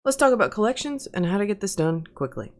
Let's talk about collections and how to get this done quickly.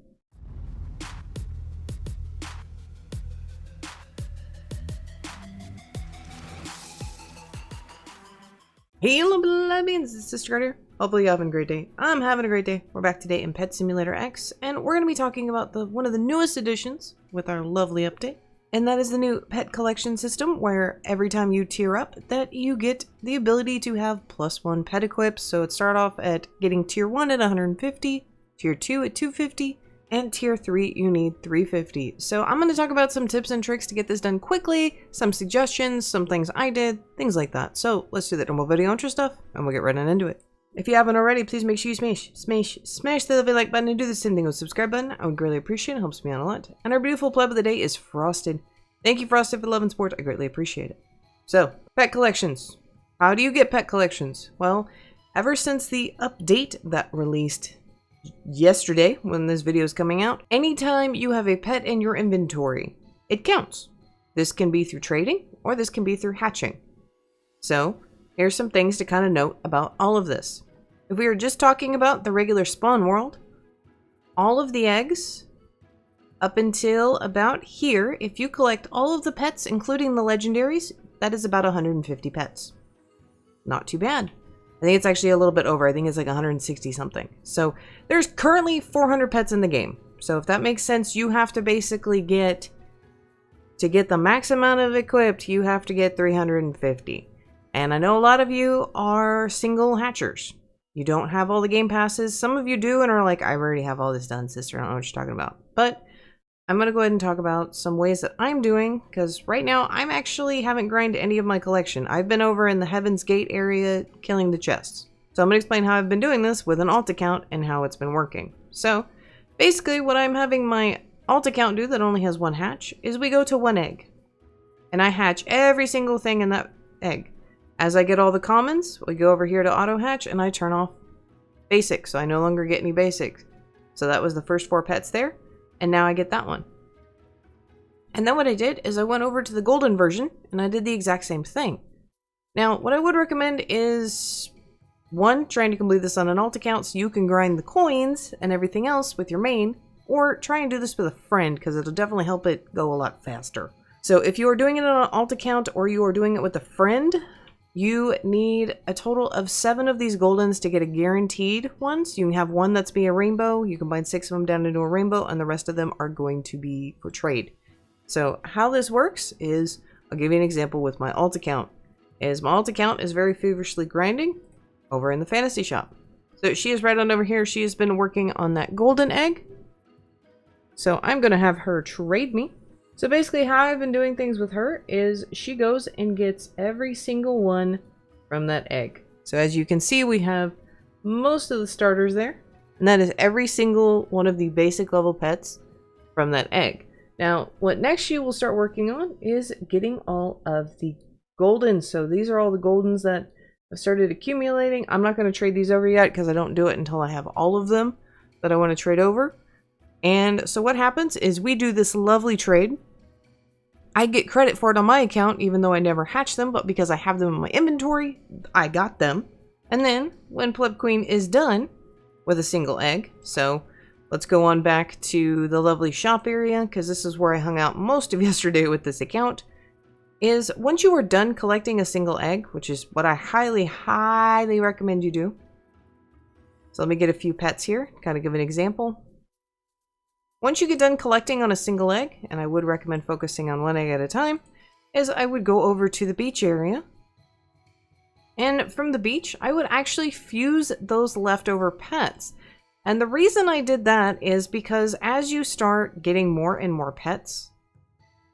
Hello, beloveds, it's Sister Carter. Hopefully you're having a great day. I'm having a great day. We're back today in Pet Simulator X, and we're going to be talking about one of the newest additions with our lovely update. And that is the new pet collection system, where every time you tier up, that you get the ability to have +1 pet equips. So it started off at getting tier 1 at 150, tier 2 at 250, and tier 3 you need 350. So I'm going to talk about some tips and tricks to get this done quickly, some suggestions, some things I did, things like that. So let's do the normal video intro stuff, and we'll get right on into it. If you haven't already, please make sure you smash the like button and do the same thing with the subscribe button. I would greatly appreciate it. It helps me out a lot. And our beautiful pleb of the day is Frosted. Thank you, Frosted, for the love and support. I greatly appreciate it. So, pet collections. How do you get pet collections? Well, ever since the update that released yesterday, when this video is coming out, anytime you have a pet in your inventory, it counts. This can be through trading, or this can be through hatching. So, here's some things to kind of note about all of this. If we were just talking about the regular spawn world, all of the eggs, up until about here, if you collect all of the pets, including the legendaries, that is about 150 pets. Not too bad. I think it's actually a little bit over. I think it's like 160 something. So there's currently 400 pets in the game. So if that makes sense, you have to basically get, to get the max amount of equipped, you have to get 350. And I know a lot of you are single hatchers. You don't have all the game passes. Some of you do and are like, I already have all this done, sister. I don't know what you're talking about. But I'm going to go ahead and talk about some ways that I'm doing, because right now I'm actually haven't grinded any of my collection. I've been over in the Heaven's Gate area killing the chests. So I'm going to explain how I've been doing this with an alt account and how it's been working. So basically what I'm having my alt account do that only has one hatch is we go to one egg. And I hatch every single thing in that egg. As I get all the commons, we go over here to auto hatch and I turn off basics. So I no longer get any basics. So that was the first 4 pets there. And now I get that one. And then what I did is I went over to the golden version and I did the exact same thing. Now, what I would recommend is, 1, trying to complete this on an alt account so you can grind the coins and everything else with your main, or try and do this with a friend because it'll definitely help it go a lot faster. So if you are doing it on an alt account or you are doing it with a friend, you need a total of 7 of these goldens to get a guaranteed one. So you can have one that's be a rainbow, you combine 6 of them down into a rainbow, and the rest of them are going to be for trade. So how this works is, I'll give you an example with my alt account. My alt account is very feverishly grinding over in the fantasy shop. So she is right on over here. She has been working on that golden egg. So I'm going to have her trade me. So basically how I've been doing things with her is she goes and gets every single one from that egg. So as you can see, we have most of the starters there. And that is every single one of the basic level pets from that egg. Now, what next she will start working on is getting all of the goldens. So these are all the goldens that have started accumulating. I'm not going to trade these over yet because I don't do it until I have all of them that I want to trade over. And so what happens is we do this lovely trade. I get credit for it on my account, even though I never hatch them, but because I have them in my inventory, I got them. And then when Pleb Queen is done with a single egg, so let's go on back to the lovely shop area, because this is where I hung out most of yesterday with this account, is once you are done collecting a single egg, which is what I highly, highly recommend you do. So let me get a few pets here, kind of give an example. Once you get done collecting on a single egg, and I would recommend focusing on one egg at a time, is I would go over to the beach area. And from the beach, I would actually fuse those leftover pets. And the reason I did that is because as you start getting more and more pets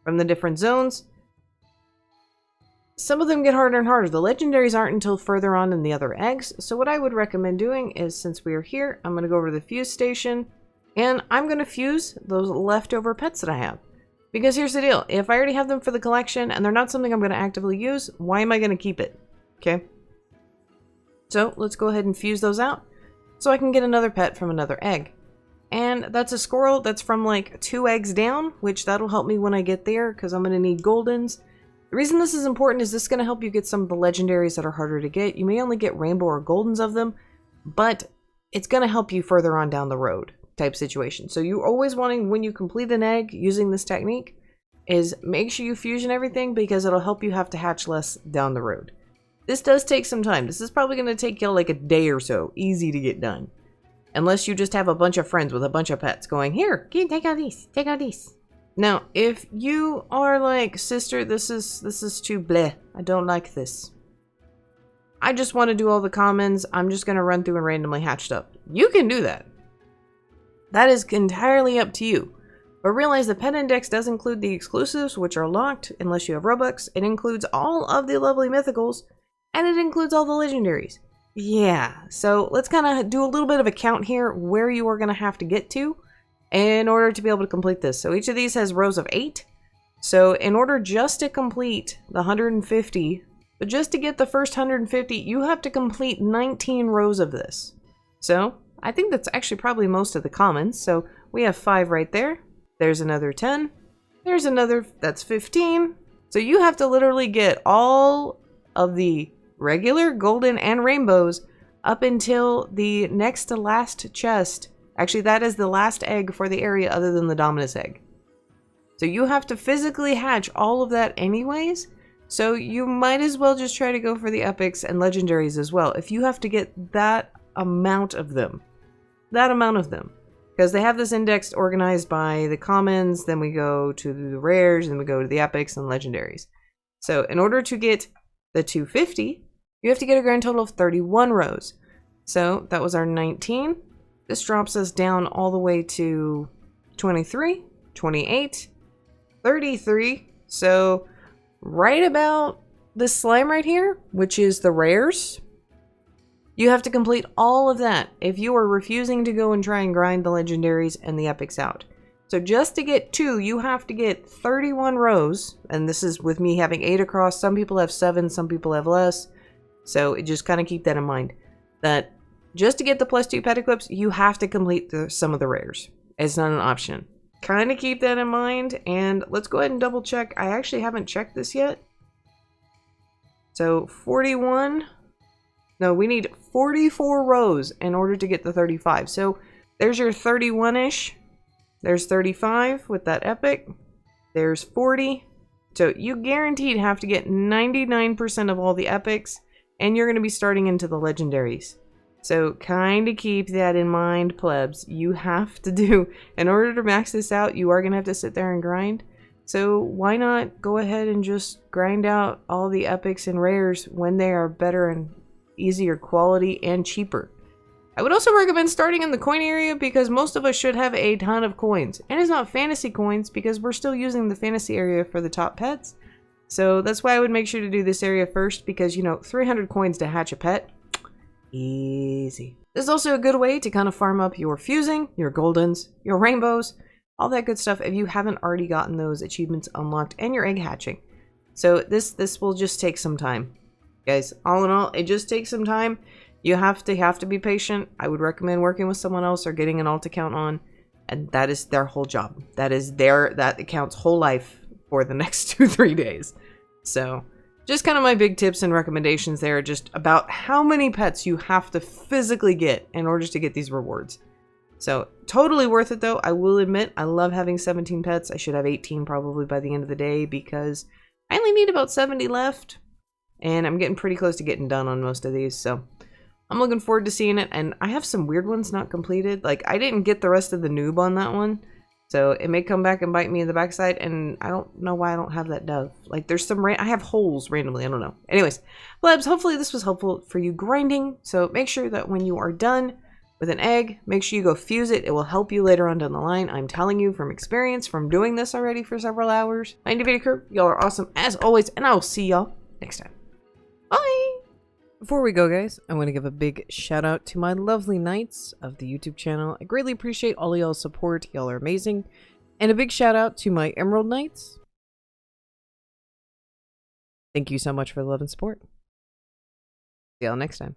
from the different zones, some of them get harder and harder. The legendaries aren't until further on in the other eggs. So what I would recommend doing is, since we are here, I'm going to go over to the fuse station. And I'm going to fuse those leftover pets that I have. Because here's the deal. If I already have them for the collection and they're not something I'm going to actively use, why am I going to keep it? Okay. So let's go ahead and fuse those out so I can get another pet from another egg. And that's a squirrel that's from like 2 eggs down, which that'll help me when I get there because I'm going to need goldens. The reason this is important is this is going to help you get some of the legendaries that are harder to get. You may only get rainbow or goldens of them, but it's going to help you further on down the road type situation. So you're always wanting, when you complete an egg using this technique, is make sure you fusion everything because it'll help you have to hatch less down the road. This does take some time. This is probably going to take you like a day or so, easy to get done. Unless you just have a bunch of friends with a bunch of pets going, here, take out these, take out these. Now, if you are like, sister, this is too bleh. I don't like this. I just want to do all the commons. I'm just going to run through and randomly hatch stuff. You can do that. That is entirely up to you. But realize the pet index does include the exclusives, which are locked unless you have Robux. It includes all of the lovely mythicals, and it includes all the legendaries. Yeah, so let's kind of do a little bit of a count here where you are going to have to get to in order to be able to complete this. So each of these has rows of 8. So in order just to complete the 150, but just to get the first 150, you have to complete 19 rows of this. So I think that's actually probably most of the commons. So we have 5 right there. There's another 10. There's another, that's 15. So you have to literally get all of the regular, golden, and rainbows up until the next to last chest. Actually, that is the last egg for the area other than the Dominus egg. So you have to physically hatch all of that anyways. So you might as well just try to go for the epics and legendaries as well. If you have to get that amount of them. That amount of them. Because they have this index organized by the commons, then we go to the rares, then we go to the epics and legendaries. So in order to get the 250, you have to get a grand total of 31 rows. So that was our 19. This drops us down all the way to 23, 28, 33. So right about this slime right here, which is the rares, you have to complete all of that if you are refusing to go and try and grind the legendaries and the epics out. So just to get 2, you have to get 31 rows. And this is with me having 8 across. Some people have 7, some people have less. So just kind of keep that in mind. That just to get the +2 pet equips, you have to complete some of the rares. It's not an option. Kind of keep that in mind. And let's go ahead and double check. I actually haven't checked this yet. So 41... No, we need 44 rows in order to get the 35. So there's your 31-ish. There's 35 with that epic. There's 40. So you guaranteed have to get 99% of all the epics. And you're going to be starting into the legendaries. So kind of keep that in mind, plebs. You have to do, in order to max this out, you are going to have to sit there and grind. So why not go ahead and just grind out all the epics and rares when they are better and easier quality and cheaper. I would also recommend starting in the coin area because most of us should have a ton of coins. And it's not fantasy coins because we're still using the fantasy area for the top pets. So that's why I would make sure to do this area first because, you know, 300 coins to hatch a pet. Easy. This is also a good way to kind of farm up your fusing, your goldens, your rainbows, all that good stuff if you haven't already gotten those achievements unlocked and your egg hatching. So this will just take some time. Guys, all in all, it just takes some time. You have to be patient. I would recommend working with someone else or getting an alt account on, and that is their whole job. That is that account's whole life for the next 2-3 days. So just kind of my big tips and recommendations there, just about how many pets you have to physically get in order to get these rewards. So totally worth it though. I will admit I love having 17 pets. I should have 18 probably by the end of the day because I only need about 70 left. And I'm getting pretty close to getting done on most of these, so I'm looking forward to seeing it. And I have some weird ones not completed. Like, I didn't get the rest of the noob on that one, so it may come back and bite me in the backside, and I don't know why I don't have that dove. Like, there's some I have holes randomly, I don't know. Anyways, plebs, hopefully this was helpful for you grinding, so make sure that when you are done with an egg, make sure you go fuse it. It will help you later on down the line. I'm telling you from experience, from doing this already for several hours. My Nvidia crew, y'all are awesome as always, and I will see y'all next time. Bye! Before we go, guys, I want to give a big shout out to my lovely knights of the YouTube channel. I greatly appreciate all of y'all's support. Y'all are amazing. And a big shout out to my Emerald Knights. Thank you so much for the love and support. See y'all next time.